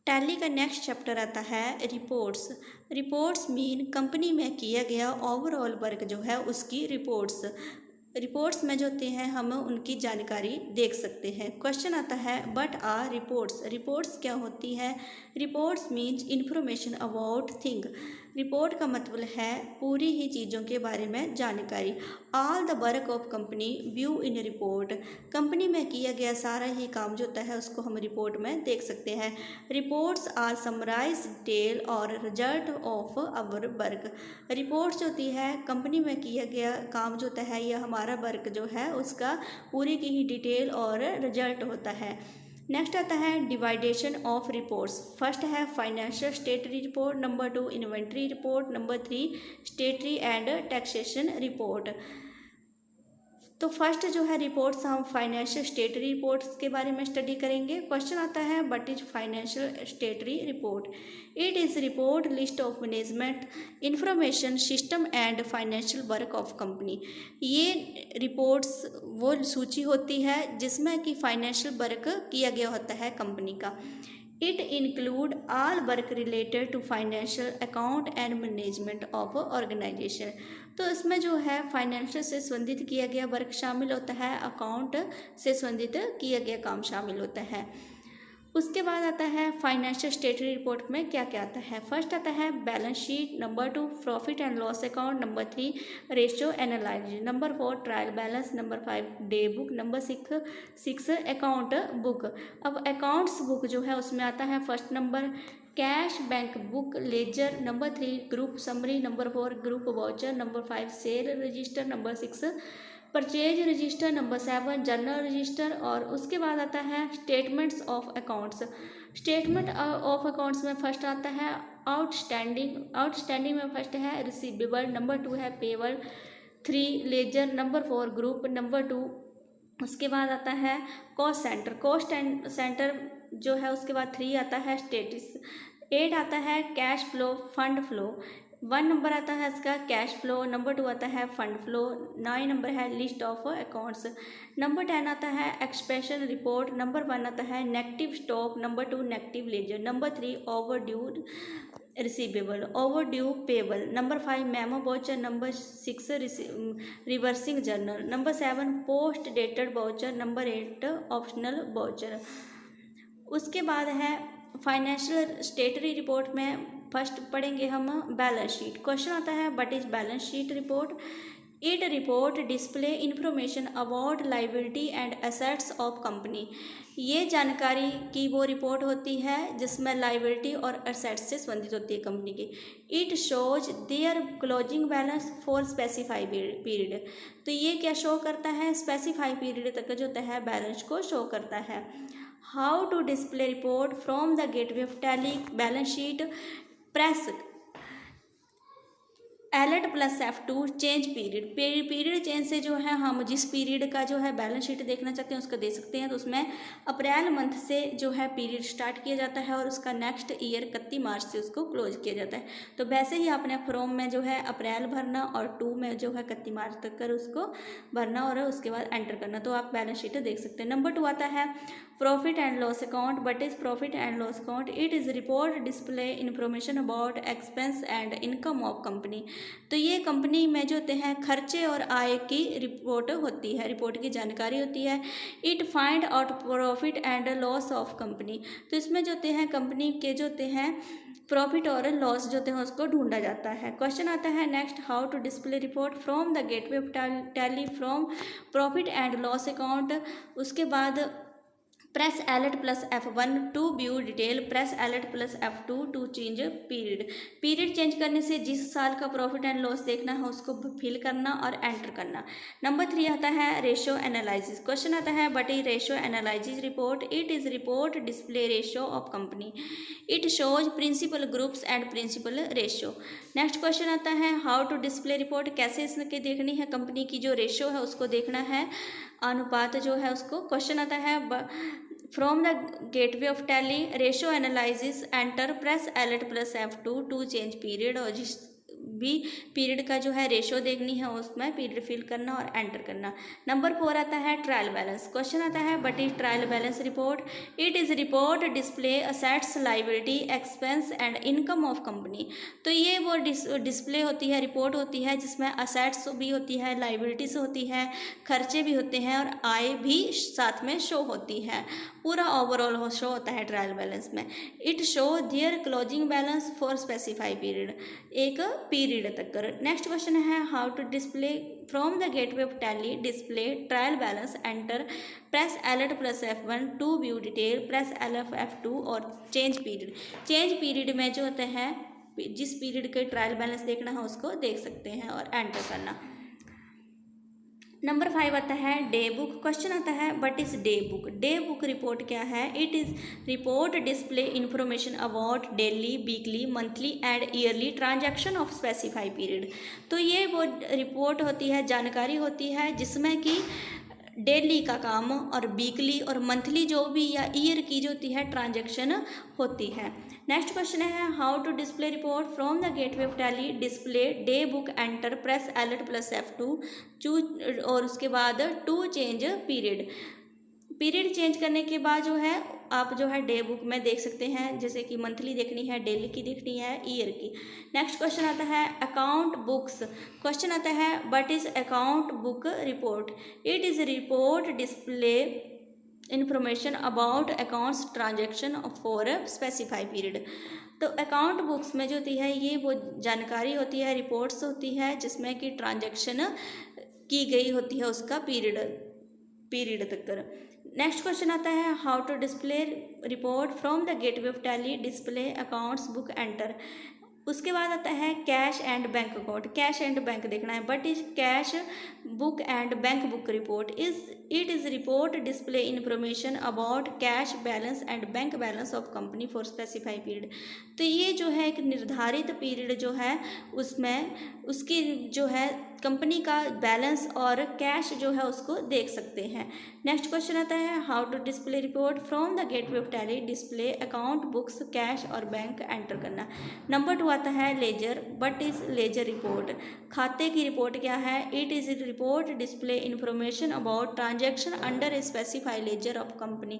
Tally का next chapter आता है रिपोर्ट्स। रिपोर्ट्स मीन कंपनी में किया गया ओवरऑल वर्क जो है उसकी रिपोर्ट्स। रिपोर्ट्स में जो होते हैं हम उनकी जानकारी देख सकते हैं। क्वेश्चन आता है व्हाट आर रिपोर्ट्स। रिपोर्ट्स क्या होती है? Reports means information about thing. Report का मतलब है पूरी ही चीज़ों के बारे में जानकारी। All the work of company view in report. Company में किया गया सारा ही काम जो होता है उसको हम रिपोर्ट में देख सकते हैं। रिपोर्ट्स आर समराइज डिटेल और result of our work. Reports होती है कंपनी में किया गया काम जो होता है या हमारा वर्क जो है उसका पूरी की ही डिटेल और रिजल्ट होता है। नेक्स्ट आता है डिवाइडेशन ऑफ रिपोर्ट्स। फर्स्ट है financial स्टेटरी report, number 2 inventory report, number 3 स्टेटरी and taxation report. तो फर्स्ट जो है रिपोर्ट्स हम फाइनेंशियल स्टेटरी रिपोर्ट्स के बारे में स्टडी करेंगे। क्वेश्चन आता है what is financial स्टेटरी report. It is report list of management information system and financial work of company. ये रिपोर्ट्स वो सूची होती है जिसमें कि फाइनेंशियल वर्क किया गया होता है कंपनी का। It include all work related to financial account and management of organisation. तो इसमें जो है फाइनेंशियल से संबंधित किया गया वर्क शामिल होता है, अकाउंट से संबंधित किया गया काम शामिल होता है। उसके बाद आता है फाइनेंशियल स्टेटरी रिपोर्ट में क्या क्या आता है। फर्स्ट आता है balance sheet, number 2 profit and loss account, number 3 ratio analysis, number 4 trial balance, number 5 day book, number 6 account book. अब अकाउंट्स बुक जो है उसमें आता है first number cash bank book ledger, number 3 group summary, number 4 group voucher, number 5 sale register, number 6 purchase register, number 7 journal register. और उसके बाद आता है statements of accounts. Statement of accounts में फर्स्ट आता है आउटस्टैंडिंग। आउटस्टैंडिंग में फर्स्ट है रिसीवेबल, नंबर 2 है payable, 3 ledger, number 4 group, number 2। उसके बाद आता है कॉस्ट सेंटर। कॉस्ट सेंटर जो है उसके बाद 3 आता है स्टेटस, 8 आता है cash flow fund flow, 1 number आता है इसका कैश फ्लो, नंबर 2 आता है फंड फ्लो, 9 नंबर है लिस्ट ऑफ अकाउंट्स, नंबर 10 आता है एक्सपेंशन रिपोर्ट, नंबर 1 आता है negative stock, number 2 negative ledger, number 3 over due receivable, over due payable, number 5 memo voucher, number 6 reversing journal, number 7 post dated voucher, number 8 optional voucher. उसके बाद है financial स्टेटरी report में first पढ़ेंगे हम balance sheet. Question आता है what is balance sheet report. It report display information about liability and assets of company. ये जानकारी की वो रिपोर्ट होती है जिसमें लाइबिलिटी और एसेट्स से संबंधित होती है कंपनी की। It shows their closing balance for specify period. तो ये क्या शो करता है? स्पेसिफाई पीरियड तक जो होता है बैलेंस को शो करता है। How to display report from the gateway of Tally balance sheet press alert plus F2 change period. Period change से जो है हम जिस पीरियड का जो है बैलेंस शीट देखना चाहते हैं उसका दे सकते हैं। तो उसमें अप्रैल मंथ से जो है पीरियड स्टार्ट किया जाता है और उसका नेक्स्ट ईयर 31 मार्च से उसको क्लोज किया जाता है। तो वैसे ही आपने फ्रॉम में जो है अप्रैल भरना और 2 में जो है 31 मार्च तक कर उसको भरना और उसके बाद एंटर करना। तो आप बैलेंस शीट देख सकते हैं। नंबर 2 आता है profit and loss account. What is profit and loss account? It is report display information about expense and income of company. तो ये कंपनी में जो होते हैं खर्चे और आय की रिपोर्ट होती है, रिपोर्ट की जानकारी होती है। It find out profit and loss of company. तो इसमें जो होते हैं कंपनी के जो होते हैं प्रॉफिट और लॉस जो होते हैं उसको ढूंढा जाता है। क्वेश्चन आता है next how to display report from the gateway of Tally from profit and loss account. उसके बाद press alert plus F1 to view detail, press alert plus F2 to change period. Period change करने से जिस साल का profit and loss देखना है उसको फिल करना और एंटर करना। नंबर 3 आता है रेशियो एनालिसिस। क्वेश्चन आता है what is ratio analysis report. It is report display ratio of company. It shows principal groups and principal ratio. Next question आता है हाउ टू डिस्प्ले रिपोर्ट। कैसे इसके देखनी है कंपनी की जो रेशियो है उसको देखना है, अनुपात जो है उसको। क्वेश्चन आता है from the gateway of Tally ratio analysis enter press alert plus F2 to change period. और जिस भी पीरियड का जो है रेशो देखनी है, उसमें पीरियड फिल करना और एंटर करना। नंबर 4 आता है ट्रायल बैलेंस। क्वेश्चन आता है what is trial balance report? It is report display assets, liability, expense and income of company. तो ये वो डिस्प्ले होती है, रिपोर्ट होती है जिसमें असेट्स भी होती है, लायबिलिटीज होती है, खर्चे भी होते हैं और आय भी साथ में शो होती है। पूरा ओवरऑल शो होता है ट्रायल बैलेंस में। It show their closing balance for specify period, एक पीरियड तक कर। नेक्स्ट क्वेश्चन है how to display from the gateway of tally display trial balance, enter, press alert plus F1 to view detail, press alert F2 और change period. Change period में जो होते हैं जिस पीरियड के ट्रायल बैलेंस देखना है उसको देख सकते हैं और एंटर करना। नंबर 5 आता है डे बुक। क्वेश्चन आता है what is day book? Day book report क्या है? It is report display information about daily, weekly, monthly and yearly transaction of specify period. तो ये वो रिपोर्ट होती है, जानकारी होती है जिसमें कि डेली का काम और वीकली और मंथली जो भी या ईयर की जो होती है ट्रांजैक्शन होती है। नेक्स्ट क्वेश्चन है how to display report from the gateway of tally display day book, enter, press alert plus F2 choose और उसके बाद to change period. Period change करने के बाद जो है आप जो है डे बुक में देख सकते हैं, जैसे कि मंथली देखनी है, डेली की देखनी है, ईयर की। नेक्स्ट क्वेश्चन आता है अकाउंट बुक्स। क्वेश्चन आता है what is account book report? It is report display information about accounts transaction for specify period. तो अकाउंट बुक्स में जो होती है ये वो जानकारी होती है, रिपोर्ट्स होती है जिसमें कि ट्रांजेक्शन की गई होती है उसका पीरियड तक कर। नेक्स्ट क्वेश्चन आता है how to display report from the gateway of tally display accounts book, enter. उसके बाद आता है cash and bank account. Cash and bank देखना है but is cash book and bank book report it is report display information about cash balance and bank balance of company for specify period. तो ये जो है एक निर्धारित period जो है उसमें उसकी जो है कंपनी का बैलेंस और कैश जो है उसको देख सकते हैं। नेक्स्ट क्वेश्चन आता है how to display report from the gateway of tally display account books, cash और बैंक, एंटर करना। नंबर 2 आता है ledger. What is ledger report? खाते की रिपोर्ट क्या है? It is report display information about transaction under a specify ledger of company.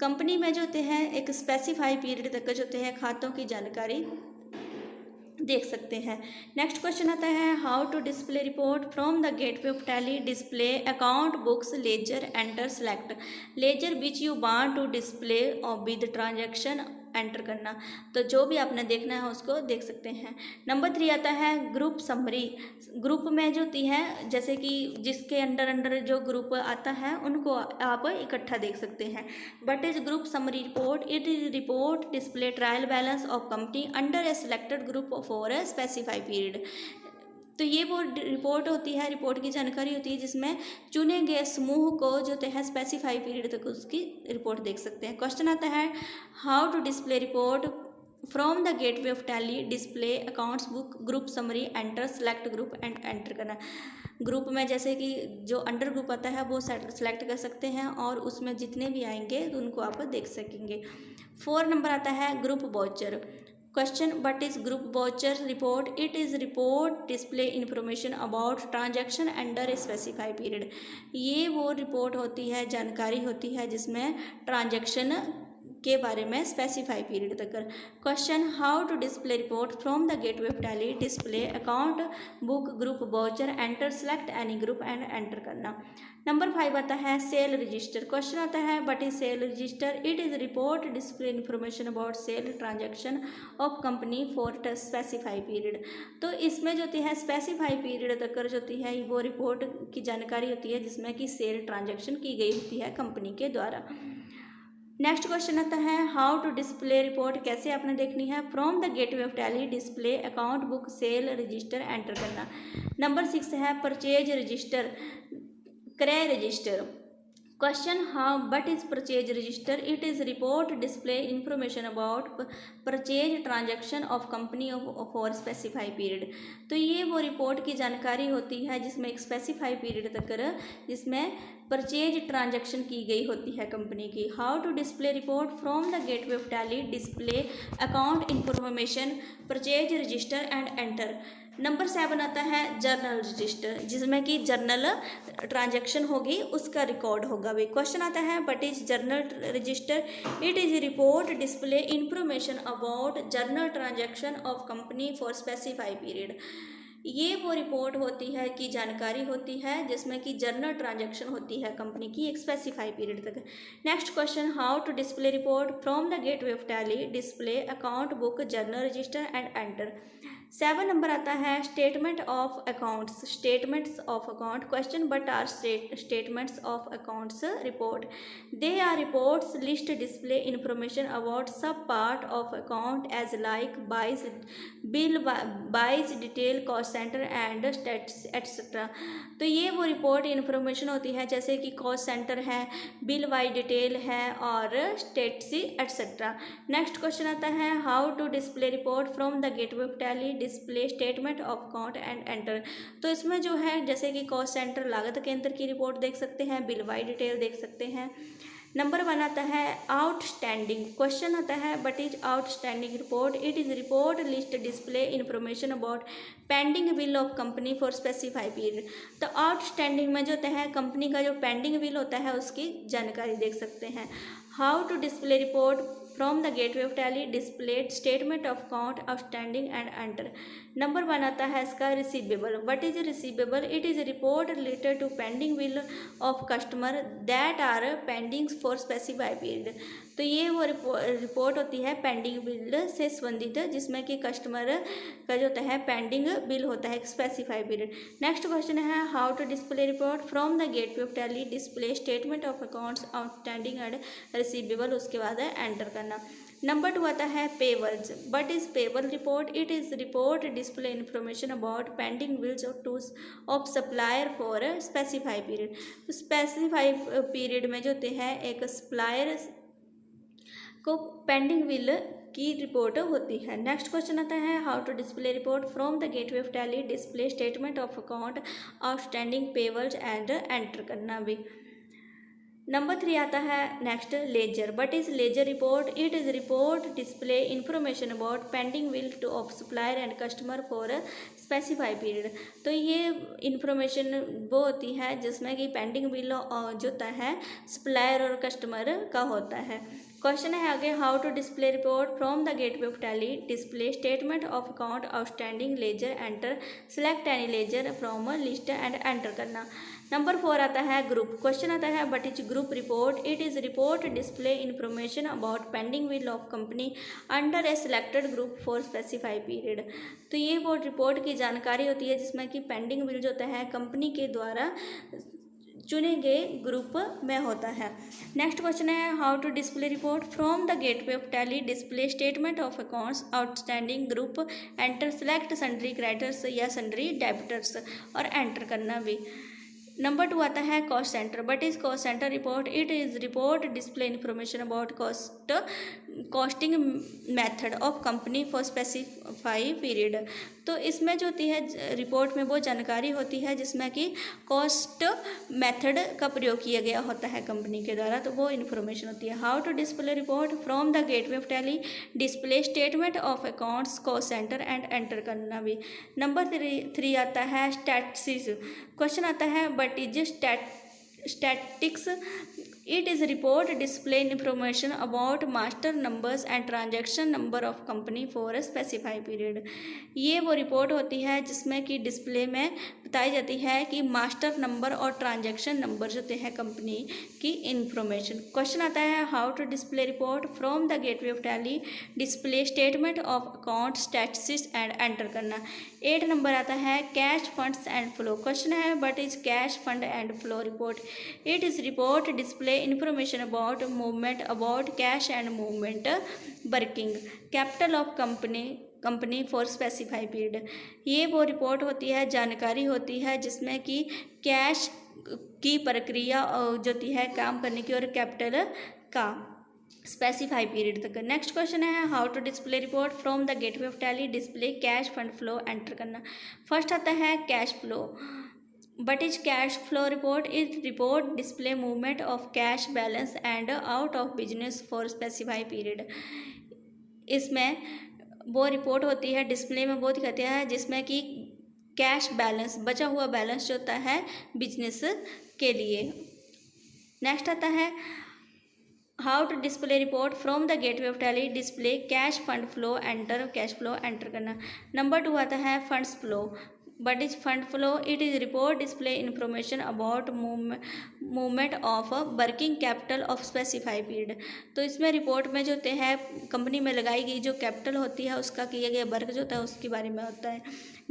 Company में जो होते हैं एक स्पेसिफाई पीरियड तक जो होते हैं खातों की जानकारी देख सकते हैं। नेक्स्ट क्वेश्चन आता है how to display report from the gateway of tally display account books, ledger, enter, select ledger which you want to display और विद ट्रांजैक्शन, एंटर करना। तो जो भी आपने देखना है उसको देख सकते हैं। नंबर 3 आता है ग्रुप समरी। ग्रुप में जो होती है जैसे कि जिसके अंडर जो ग्रुप आता है उनको आप इकट्ठा देख सकते हैं। But is group summary report? It is report display trial balance of company under a selected group for a specify period. तो ये वो रिपोर्ट होती है, रिपोर्ट की जानकारी होती है जिसमें चुने गए समूह को जो है स्पेसिफाई पीरियड तक उसकी रिपोर्ट देख सकते हैं। क्वेश्चन आता है how to display report from the gateway of tally display accounts book, group summary, enter, select group and enter करना। ग्रुप में जैसे कि जो अंडर ग्रुप आता है वो सेलेक्ट कर सकते हैं और उसमें जितने भी आएंगे तो उनको आप देख सकेंगे। 4 नंबर आता है group watcher. Question what is group watcher report? It is report display information about transaction under a specify period. ये वो रिपोर्ट होती है, जानकारी होती है जिसमें ट्रांजैक्शन के बारे में स्पेसिफाई पीरियड तक। Question how to display report from the gateway of tally display account book, group voucher, enter, select any group and enter करना। नंबर 5 आता है सेल रजिस्टर। क्वेश्चन आता है what is sale register? It is report display information about sale transaction of company for specify period. तो इसमें जो होती है स्पेसिफाई पीरियड तक जो होती है वो रिपोर्ट की जानकारी होती है जिसमें कि सेल ट्रांजैक्शन की गई होती है कंपनी के द्वारा। नेक्स्ट क्वेश्चन आता है हाउ टू डिस्प्ले रिपोर्ट, कैसे आपने देखनी है from the gateway of tally display account book, cell register, enter करना। नंबर 6 है परचेज रजिस्टर, क्रय register. Question how what is purchase register? It is report display information about purchase transaction of company for specify period. तो ये वो report की जानकारी होती है जिसमें एक स्पेसिफाई पीरियड तक जिसमें परचेज ट्रांजैक्शन की गई होती है कंपनी की। How to display report from the gateway of tally display account information purchase register and enter. Number 7 आता है जर्नल रजिस्टर, जिसमें कि जर्नल ट्रांजैक्शन होगी उसका रिकॉर्ड होगा भी। क्वेश्चन आता है what is journal register? It is report display information about journal transaction of company for specify period. ये वो रिपोर्ट होती है कि जानकारी होती है जिसमें कि जर्नल ट्रांजैक्शन होती है कंपनी की एक स्पेसिफाई पीरियड तक। Next question, how to display report from the gateway of tally? Display account book journal register and enter. 7 number आता है statement of accounts, statements of account. Question, but are statements of accounts report? They are reports list display information about sub part of account as like buys bill, buys detail, cost centre and states etcetera. तो ये वो report information होती है जैसे कि cost centre है, bill wise detail है और स्टेट्स एट्सेट्रा। नेक्स्ट क्वेश्चन आता है how to display report from the gateway of tally? Display statement of account and enter. तो इसमें जो है जैसे कि कॉस्ट सेंटर लागत केंद्र की रिपोर्ट देख सकते हैं, बिल वाइज डिटेल देख सकते हैं। नंबर 1 आता है आउटस्टैंडिंग। क्वेश्चन आता है but is outstanding report? It is report list display information about pending bill of company for specify period. तो आउटस्टैंडिंग में जो होता है कंपनी का जो पेंडिंग बिल होता है उसकी जानकारी देख सकते हैं। How to display report from the gateway of Tally? Displayed statement of account outstanding and enter. Number 1 आता है इसका receivable. What is receivable? It is report related to pending bill of customer that are pending for specify period. तो ये वो report होती है pending bill से संबंधित जिसमें कि कस्टमर का जो होता है पेंडिंग बिल होता है स्पेसिफाई पीरियड। नेक्स्ट क्वेश्चन है how to display report from the gateway of tally? Display statement of accounts outstanding and receivable, उसके बाद है एंटर करना। नंबर 2 आता है payables. But is payable report? It is report display information about pending bills of supplier for specify period. तो specify period में जो होते हैं एक सप्लायर को पेंडिंग बिल की रिपोर्ट होती है। नेक्स्ट क्वेश्चन आता है how to display report from the gateway of tally? Display statement of account outstanding payables and enter करना भी। नंबर 3 आता है next ledger. But is ledger report? It is report display information about pending bill to of supplier and customer for specify period. तो ये information वो होती है जिसमें कि पेंडिंग बिल जो होता है सप्लायर और कस्टमर का होता है। क्वेश्चन है आगे how to display report from the gateway of tally? Display statement of account outstanding ledger enter, select any ledger from list and enter करना। नंबर 4 आता है ग्रुप। क्वेश्चन आता है but is group report? It is report display information about pending bill of company under a selected group for specify period. तो ये वो report की जानकारी होती है जिसमें कि पेंडिंग बिल जो होता है कंपनी के द्वारा चुने गए ग्रुप में होता है। नेक्स्ट क्वेश्चन है how to display report from the gateway of tally? Display statement of accounts outstanding group enter, select sundry creditors या सन्ड्री डेबिटर्स और एंटर करना भी। नंबर 2 आता है cost centre. But is cost centre report? It is report display information about costing method of company for specify period. तो इसमें जो होती है रिपोर्ट में वो जानकारी होती है जिसमें कि कॉस्ट मेथड का प्रयोग किया गया होता है कंपनी के द्वारा, तो वो इन्फॉर्मेशन होती है। How to display report from the gateway of tally? Display statement of accounts cost centre and enter करना भी। नंबर 3 आता है स्टैटिस्टिक्स। क्वेश्चन आता है but is statistics? It is report display information about master numbers and transaction number of company for specify period. ये वो report होती है जिसमें कि डिस्प्ले में बताई जाती है कि मास्टर नंबर और ट्रांजैक्शन नंबर जो होते हैं कंपनी की इंफॉर्मेशन। क्वेश्चन आता है how to display report from the gateway of tally? Display statement of account statistics and enter करना। 8 नंबर आता है cash funds and flow. Question है but is cash fund and flow report? It is report display information about movement about cash and movement working capital of company for specify period. ये वो report होती है, जानकारी होती है जिसमें कि कैश की प्रक्रिया जो होती है काम करने की और कैपिटल का स्पेसिफाई पीरियड तक। नेक्स्ट क्वेश्चन है how to display report from the gateway of tally? Display cash fund flow enter करना। फर्स्ट आता है cash flow. But is cash flow report? Is report display movement of cash balance and out of business for specify period. इसमें वो report होती है display में वो दिखाते हैं जिसमें कि कैश बैलेंस, बचा हुआ बैलेंस जो होता है बिजनेस के लिए। नेक्स्ट आता है how to display report from the gateway of tally, display cash fund flow, enter cash flow enter करना। नंबर 2 आता है funds flow. But is fund flow, it is report display information about movement of working capital of specify period. तो इसमें report में जो होते हैं company में लगाई गई जो कैपिटल होती है उसका किया गया वर्क जो होता है उसके बारे में होता है।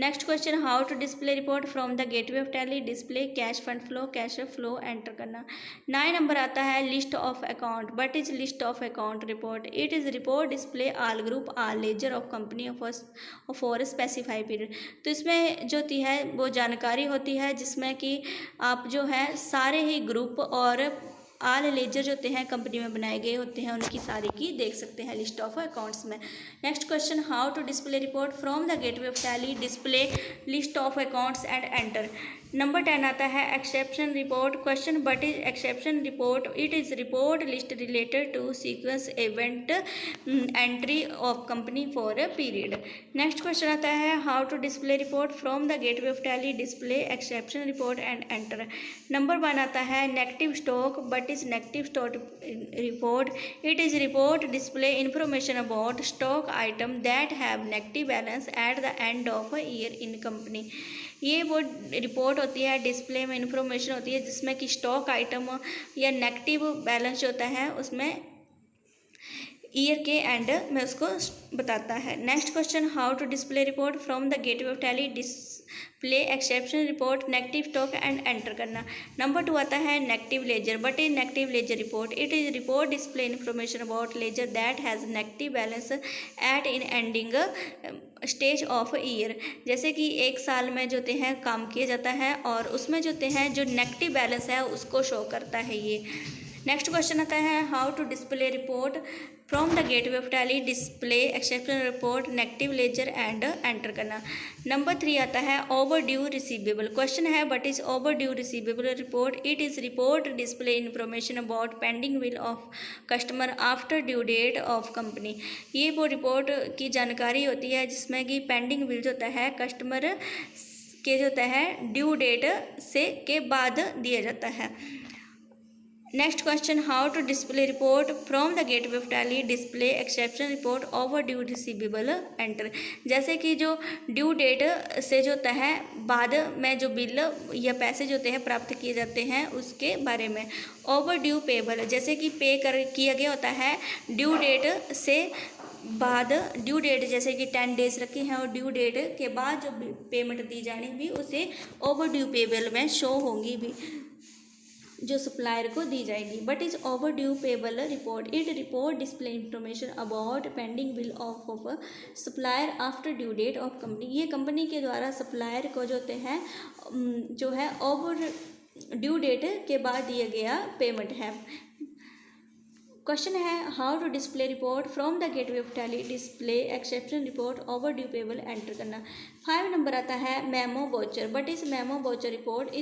Next question how to display report from the gateway of tally, display cash fund flow, cash flow enter करना। 9 नंबर आता है list of account. But is list of account report, it is report display all group all ledger of company for specify period. तो इसमें जो होती है वो जानकारी होती है जिसमें कि आप जो है सारे ही ग्रुप और ऑल लेजर जो होते हैं कंपनी में बनाए गए होते हैं उनकी सारी की देख सकते हैं लिस्ट ऑफ अकाउंट्स में। Next question how to display report from the gateway of tally, display list of accounts and enter. Number 10 आता है exception report. Question but is exception report, it is report list related to sequence event entry of company for a period. Next question आता है how to display report from the gateway of tally, display exception report and enter. Number 1 आता है negative stock. But is negative stock report, it is report display information about stock item that have negative balance at the end of a year in company. ये वो report होती है display में information होती है जिसमें कि स्टॉक आइटम या नेगेटिव बैलेंस जो होता है उसमें ईयर के एंड में उसको बताता है। Next question how to display report from the gateway of tally, display exception report, negative stock and enter करना। नंबर 2 आता है negative ledger. But is negative ledger report, it is report display information about ledger that has negative balance at in ending stage of year. जैसे कि एक साल में जो होते हैं काम किया जाता है और उसमें जो होते हैं जो नेगेटिव बैलेंस है उसको शो करता है ये। नेक्स्ट क्वेश्चन आता है how to display report from the gateway of tally, display exception report, negative ledger and enter करना। नंबर 3 आता है ओवर ड्यू रिसीवेबल। क्वेश्चन है but is over due receivable report, it is report display information about pending bill of customer after due date of company. ये वो report की जानकारी होती है जिसमें कि पेंडिंग बिल जो होता है कस्टमर के जो होता है ड्यू डेट से के बाद दिया जाता है। Next question how to display report from the gateway of tally, display exception report, over due receivable enter. जैसे कि जो ड्यू डेट से जो होता है बाद में जो बिल या पैसे जो होते हैं प्राप्त किए जाते हैं उसके बारे में। ओवर ड्यू पेबल, जैसे कि किया गया होता है ड्यू डेट से बाद, ड्यू डेट जैसे कि 10 डेज रखे हैं और ड्यू डेट के बाद जो पेमेंट दी जानी भी उसे ओवर ड्यू पेबल में शो होंगी भी जो सप्लायर को दी जाएगी। But is over due payable report, it report display information about pending bill of supplier after due date of company. ये कंपनी के द्वारा सप्लायर को जो होते हैं जो है ओवर ड्यू डेट के बाद दिया गया पेमेंट है। क्वेश्चन है how to display report from the gateway of tally, display exception report, over due payable enter करना। 5 नंबर आता है memo voucher. But is memo voucher report,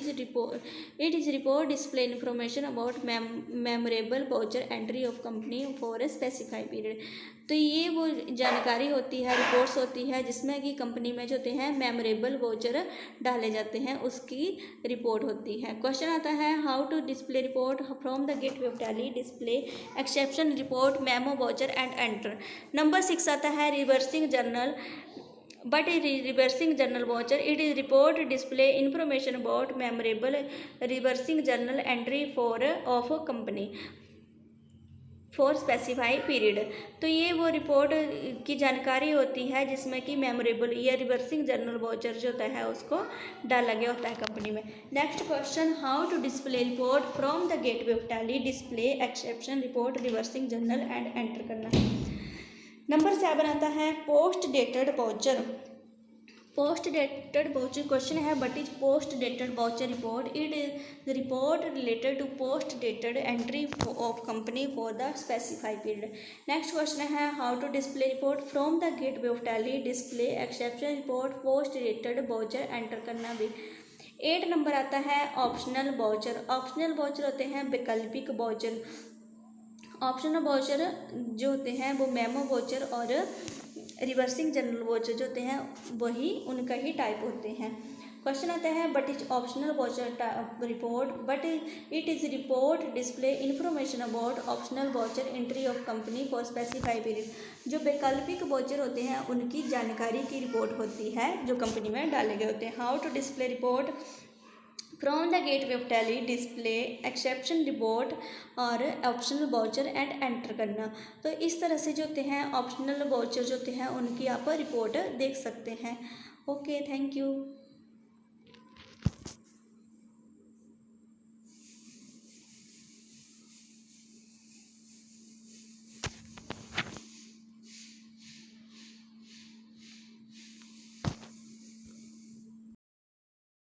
it is report display information about memorable voucher entry of company for a specified period. तो ये वो जानकारी होती है, reports होती है जिसमें कि कंपनी में जो होते हैं मेमोरेबल वाउचर डाले जाते हैं उसकी रिपोर्ट होती है। क्वेश्चन आता है how to display report from the gateway of tally, display exception report, memo voucher and enter. Number 6 आता है reversing journal. But reversing journal voucher, it is report display information about memorable reversing journal entry for of company for specify period. तो ये वो report की जानकारी होती है जिसमें कि मेमोरेबल या रिवर्सिंग जर्नल वाउचर जो होता है उसको डाला गया होता है कंपनी में। Next question how to display report from the gateway of tally, display exception report, reversing journal and enter करना। नंबर 7 आता है post dated voucher. Post dated voucher question है but is post dated voucher report, it is report related to post dated entry of company for the specified period. Next question है how to display report from the gateway of tally, display exception report, post dated voucher enter करना भी। 8 number आता है optional voucher. Optional voucher होते हैं वैकल्पिक voucher. Optional voucher जो होते हैं वो मेमो वाउचर और रिवर्सिंग जर्नल वाउचर जो होते हैं वही उनका ही टाइप होते हैं। क्वेश्चन आता है but is optional voucher report but it is report display information about optional voucher entry of company for specify period. जो वैकल्पिक वाउचर होते हैं उनकी जानकारी की रिपोर्ट होती है जो कंपनी में डाले गए होते हैं। How to display report from the gateway of tally, display exception report और ऑप्शनल वाउचर एंड एंटर करना। तो इस तरह से जो होते हैं ऑप्शनल वाउचर जो होते हैं उनकी आप रिपोर्ट देख सकते हैं। Okay, thank you.